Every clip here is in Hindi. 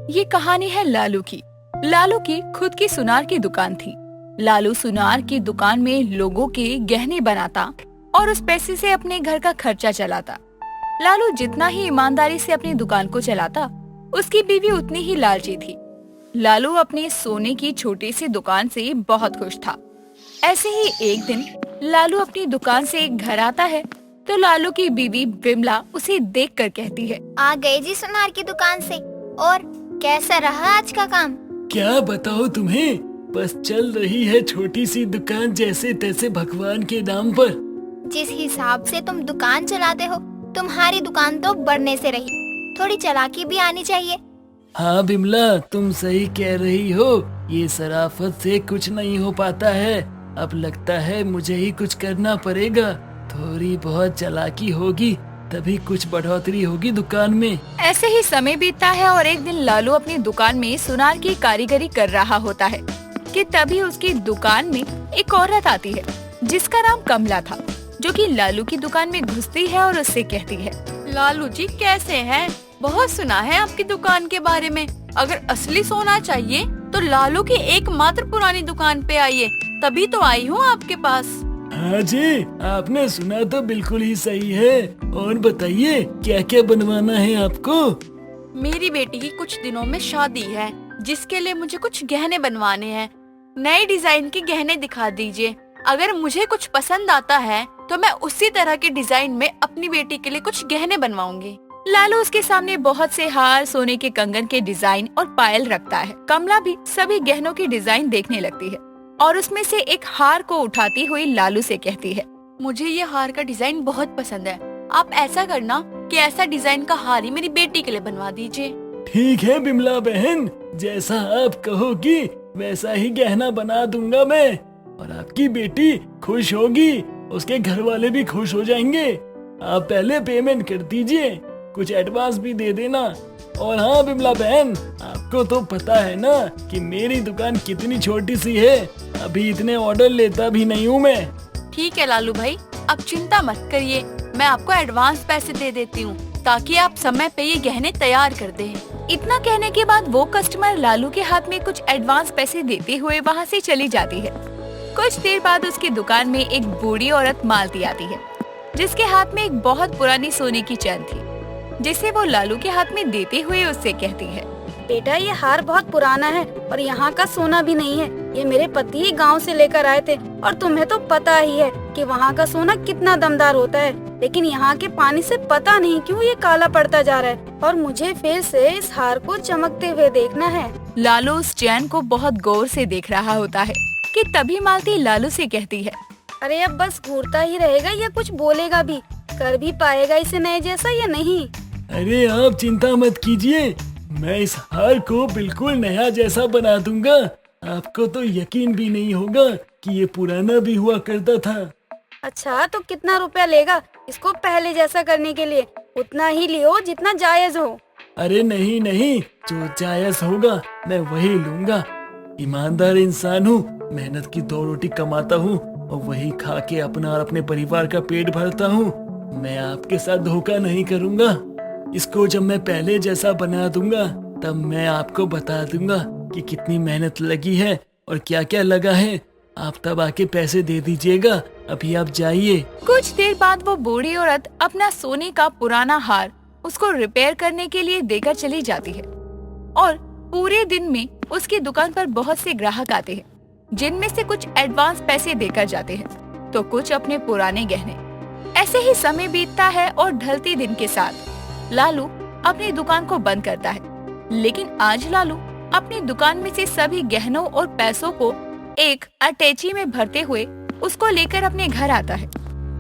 ये कहानी है लालू की। लालू की खुद की सुनार की दुकान थी। लालू सुनार की दुकान में लोगों के गहने बनाता और उस पैसे से अपने घर का खर्चा चलाता। लालू जितना ही ईमानदारी से अपनी दुकान को चलाता, उसकी बीवी उतनी ही लालची थी। लालू अपने सोने की छोटी सी दुकान से बहुत खुश था। ऐसे ही एक दिन लालू अपनी दुकान से घर आता है तो लालू की बीवी विमला उसे देखकर कहती है, आ गए जी सुनार की दुकान से। और कैसा रहा आज का काम? क्या बताओ तुम्हें, बस चल रही है छोटी सी दुकान जैसे तैसे भगवान के नाम पर। जिस हिसाब से तुम दुकान चलाते हो, तुम्हारी दुकान तो बढ़ने से रही। थोड़ी चालाकी भी आनी चाहिए। हाँ बिमला, तुम सही कह रही हो। ये शराफत से कुछ नहीं हो पाता है। अब लगता है मुझे ही कुछ करना पड़ेगा। थोड़ी बहुत चालाकी होगी तभी कुछ बढ़ोतरी होगी दुकान में। ऐसे ही समय बीतता है और एक दिन लालू अपनी दुकान में सुनार की कारीगरी कर रहा होता है कि तभी उसकी दुकान में एक औरत आती है जिसका नाम कमला था, जो कि लालू की दुकान में घुसती है और उससे कहती है, लालू जी कैसे हैं? बहुत सुना है आपकी दुकान के बारे में। अगर असली सोना चाहिए तो लालू की एकमात्र पुरानी दुकान पे आइए, तभी तो आई हूँ आपके पास। हाँ जी, आपने सुना तो बिल्कुल ही सही है। और बताइए क्या क्या बनवाना है आपको? मेरी बेटी की कुछ दिनों में शादी है, जिसके लिए मुझे कुछ गहने बनवाने हैं। नए डिजाइन के गहने दिखा दीजिए। अगर मुझे कुछ पसंद आता है तो मैं उसी तरह के डिजाइन में अपनी बेटी के लिए कुछ गहने बनवाऊंगी। लालू उसके सामने बहुत से हार, सोने के कंगन के डिजाइन और पायल रखता है। कमला भी सभी गहनों की डिजाइन देखने लगती है और उसमें से एक हार को उठाती हुई लालू से कहती है, मुझे ये हार का डिजाइन बहुत पसंद है। आप ऐसा करना कि ऐसा डिजाइन का हार ही मेरी बेटी के लिए बनवा दीजिए। ठीक है बिमला बहन, जैसा आप कहोगी वैसा ही गहना बना दूंगा मैं। और आपकी बेटी खुश होगी, उसके घर वाले भी खुश हो जाएंगे। आप पहले पेमेंट कर दीजिए, कुछ एडवांस भी दे देना। और हाँ बिमला बहन, आपको तो पता है ना कि मेरी दुकान कितनी छोटी सी है। अभी इतने ऑर्डर लेता भी नहीं हूँ मैं। ठीक है लालू भाई, आप चिंता मत करिए। मैं आपको एडवांस पैसे दे देती हूँ ताकि आप समय पे ये गहने तैयार कर दें। इतना कहने के बाद वो कस्टमर लालू के हाथ में कुछ एडवांस पैसे देते हुए वहाँ से चली जाती है। कुछ देर बाद उसकी दुकान में एक बूढ़ी औरत मालती आती है, जिसके हाथ में एक बहुत पुरानी सोने की चैन थी, जिसे वो लालू के हाथ में देते हुए उससे कहती है, बेटा ये हार बहुत पुराना है और यहाँ का सोना भी नहीं है। ये मेरे पति ही गांव से लेकर आए थे और तुम्हें तो पता ही है कि वहाँ का सोना कितना दमदार होता है, लेकिन यहाँ के पानी से पता नहीं क्यों ये काला पड़ता जा रहा है और मुझे फिर से इस हार को चमकते हुए देखना है। लालू उस चैन को बहुत गौर से देख रहा होता है कि तभी मालती लालू से कहती है, अरे अब बस घूरता ही रहेगा या कुछ बोलेगा भी? कर भी पाएगा इसे नए जैसा या नहीं? अरे आप चिंता मत कीजिए, मैं इस हार को बिल्कुल नया जैसा बना दूंगा। आपको तो यकीन भी नहीं होगा कि ये पुराना भी हुआ करता था। अच्छा तो कितना रुपया लेगा इसको पहले जैसा करने के लिए? उतना ही लियो जितना जायज हो। अरे नहीं नहीं, जो जायज होगा मैं वही लूंगा। ईमानदार इंसान हूँ, मेहनत की 2 रोटी कमाता हूँ और वही खा के अपना और अपने परिवार का पेट भरता हूँ। मैं आपके साथ धोखा नहीं करूँगा। इसको जब मैं पहले जैसा बना दूंगा तब मैं आपको बता दूंगा कि कितनी मेहनत लगी है और क्या क्या लगा है। आप तब आके पैसे दे दीजिएगा। अभी आप जाइए। कुछ देर बाद वो बूढ़ी औरत अपना सोने का पुराना हार उसको रिपेयर करने के लिए देकर चली जाती है और पूरे दिन में उसकी दुकान पर बहुत से ग्राहक आते हैं, जिनमें से कुछ एडवांस पैसे देकर जाते हैं तो कुछ अपने पुराने गहने। ऐसे ही समय बीतता है और ढलती दिन के साथ लालू अपनी दुकान को बंद करता है। लेकिन आज लालू अपनी दुकान में से सभी गहनों और पैसों को एक अटैची में भरते हुए उसको लेकर अपने घर आता है।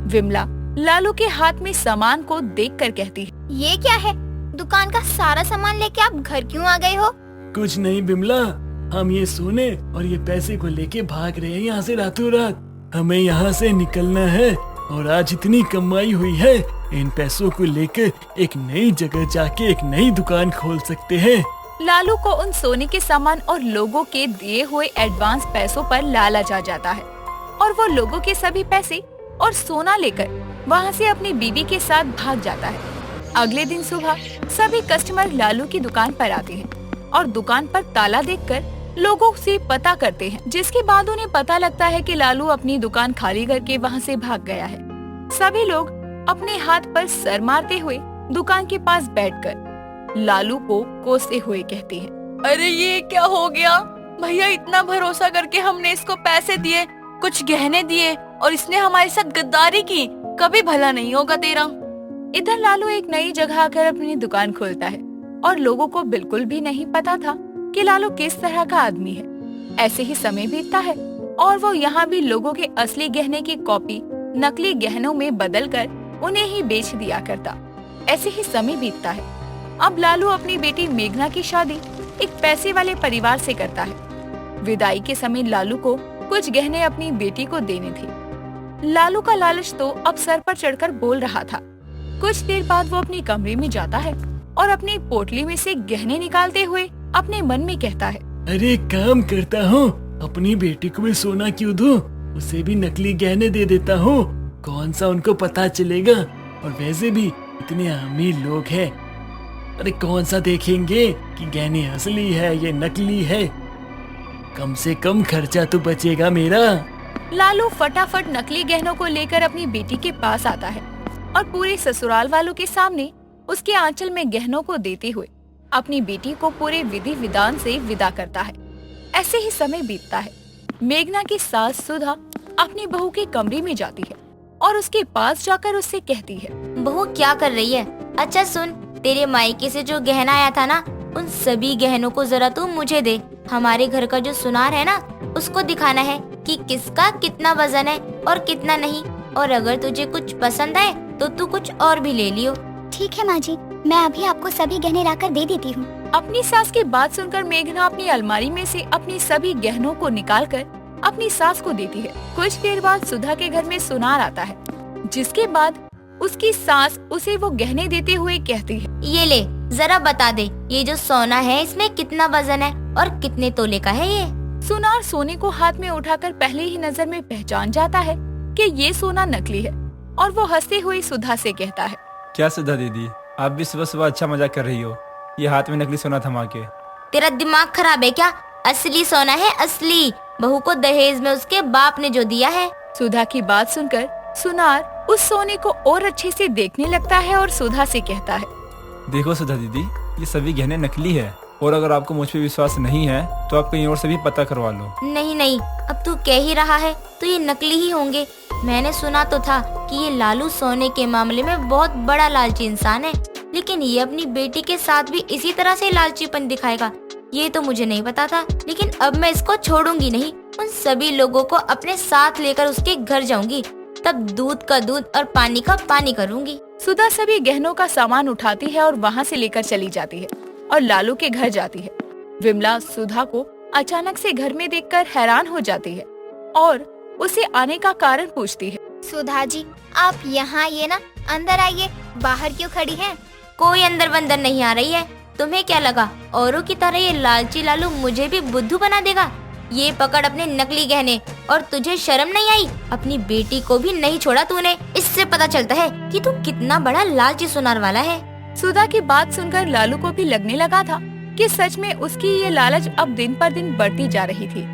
विमला लालू के हाथ में सामान को देखकर कहती है, ये क्या है? दुकान का सारा सामान लेके आप घर क्यों आ गए हो? कुछ नहीं बिमला, हम ये सोने और ये पैसे को लेके भाग रहे हैं यहाँ से रातों रात। हमें यहाँ से निकलना है और आज इतनी कमाई हुई है, इन पैसों को लेकर एक नई जगह जाके एक नई दुकान खोल सकते हैं। लालू को उन सोने के सामान और लोगों के दिए हुए एडवांस पैसों पर लालच आ जाता है और वो लोगों के सभी पैसे और सोना लेकर वहाँ से अपनी बीवी के साथ भाग जाता है। अगले दिन सुबह सभी कस्टमर लालू की दुकान पर आते हैं और दुकान पर ताला देखकर लोगों से पता करते हैं, जिसके बाद उन्हें पता लगता है कि लालू अपनी दुकान खाली करके वहाँ से भाग गया है। सभी लोग अपने हाथ पर सर मारते हुए दुकान के पास बैठकर लालू को कोसते हुए कहते हैं, अरे ये क्या हो गया भैया, इतना भरोसा करके हमने इसको पैसे दिए, कुछ गहने दिए और इसने हमारे साथ गद्दारी की, कभी भला नहीं होगा तेरा। इधर लालू एक नई जगह आकर अपनी दुकान खोलता है और लोगों को बिल्कुल भी नहीं पता था कि लालू किस तरह का आदमी है। ऐसे ही समय बीतता है और वो यहाँ भी लोगों के असली गहने की कॉपी नकली गहनों में बदलकर उन्हें ही बेच दिया करता। ऐसे ही समय बीतता है। अब लालू अपनी बेटी मेघना की शादी एक पैसे वाले परिवार से करता है। विदाई के समय लालू को कुछ गहने अपनी बेटी को देने थे। लालू का लालच तो अब सर पर चढ़कर बोल रहा था। कुछ देर बाद वो अपने कमरे में जाता है और अपनी पोटली में से गहने निकालते हुए अपने मन में कहता है, अरे काम करता हूँ, अपनी बेटी को भी सोना क्यों दूं, उसे भी नकली गहने दे देता हूँ, कौन सा उनको पता चलेगा। और वैसे भी इतने अमीर लोग हैं, अरे कौन सा देखेंगे कि गहने असली है ये नकली है, कम से कम खर्चा तो बचेगा मेरा। लालू फटाफट नकली गहनों को लेकर अपनी बेटी के पास आता है और पूरे ससुराल वालों के सामने उसके आंचल में गहनों को देते हुए अपनी बेटी को पूरे विधि विधान से विदा करता है। ऐसे ही समय बीतता है। मेघना की सास सुधा अपनी बहू के कमरे में जाती है और उसके पास जाकर उससे कहती है, बहू क्या कर रही है? अच्छा सुन, तेरे मायके से जो गहना आया था ना, उन सभी गहनों को जरा तू मुझे दे। हमारे घर का जो सुनार है ना, उसको दिखाना है कि किसका कितना वजन है और कितना नहीं। और अगर तुझे कुछ पसंद आए तो तू कुछ और भी ले लियो। ठीक है माँ जी, मैं अभी आपको सभी गहने लाकर दे देती हूँ। अपनी सास की बात सुनकर मेघना अपनी अलमारी में से अपनी सभी गहनों को निकालकर अपनी सास को देती है। कुछ देर बाद सुधा के घर में सुनार आता है, जिसके बाद उसकी सास उसे वो गहने देते हुए कहती है, ये ले, जरा बता दे ये जो सोना है इसमें कितना वजन है और कितने तोले का है ये। सुनार सोने को हाथ में उठाकर पहले ही नजर में पहचान जाता है कि ये सोना नकली है और वो हंसते हुए सुधा से कहता है, क्या सुधा दीदी, आप भी सुबह सुबह अच्छा मजाक कर रही हो, ये हाथ में नकली सोना थमा के। तेरा दिमाग खराब है क्या? असली सोना है, असली। बहू को दहेज में उसके बाप ने जो दिया है। सुधा की बात सुनकर सुनार उस सोने को और अच्छे से देखने लगता है और सुधा से कहता है, देखो सुधा दीदी, ये सभी गहने नकली है और अगर आपको मुझ पे विश्वास नहीं है तो आप कहीं और से भी पता करवा लो। नहीं नहीं, अब तू कह ही रहा है तो ये नकली ही होंगे। मैंने सुना तो था कि ये लालू सोने के मामले में बहुत बड़ा लालची इंसान है, लेकिन ये अपनी बेटी के साथ भी इसी तरह से लालचीपन दिखाएगा, ये तो मुझे नहीं पता था। लेकिन अब मैं इसको छोड़ूंगी नहीं, उन सभी लोगों को अपने साथ लेकर उसके घर जाऊंगी, तब दूध का दूध और पानी का पानी करूंगी। सुधा सभी गहनों का सामान उठाती है और वहाँ से लेकर चली जाती है और लालू के घर जाती है। विमला सुधा को अचानक से घर में देखकर हैरान हो जाती है और उसे आने का कारण पूछती है। सुधा जी, आप यहाँ आइए ना, अंदर आइए, बाहर क्यों खड़ी हैं? कोई अंदर बंदर नहीं आ रही है। तुम्हें क्या लगा औरों की तरह ये लालची लालू मुझे भी बुद्धू बना देगा? ये पकड़ अपने नकली गहने। और तुझे शर्म नहीं आई? अपनी बेटी को भी नहीं छोड़ा तूने। इससे पता चलता है कि तू कितना बड़ा लालची सुनार वाला है। सुधा की बात सुनकर लालू को भी लगने लगा था कि सच में उसकी ये लालच अब दिन पर दिन बढ़ती जा रही थी।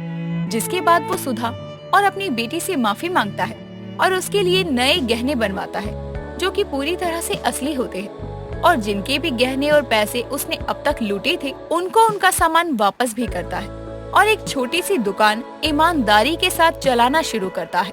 जिसके बाद वो सुधा और अपनी बेटी से माफी मांगता है और उसके लिए नए गहने बनवाता है जो कि पूरी तरह से असली होते हैं, और जिनके भी गहने और पैसे उसने अब तक लूटे थे उनको उनका सामान वापस भी करता है और एक छोटी सी दुकान ईमानदारी के साथ चलाना शुरू करता है।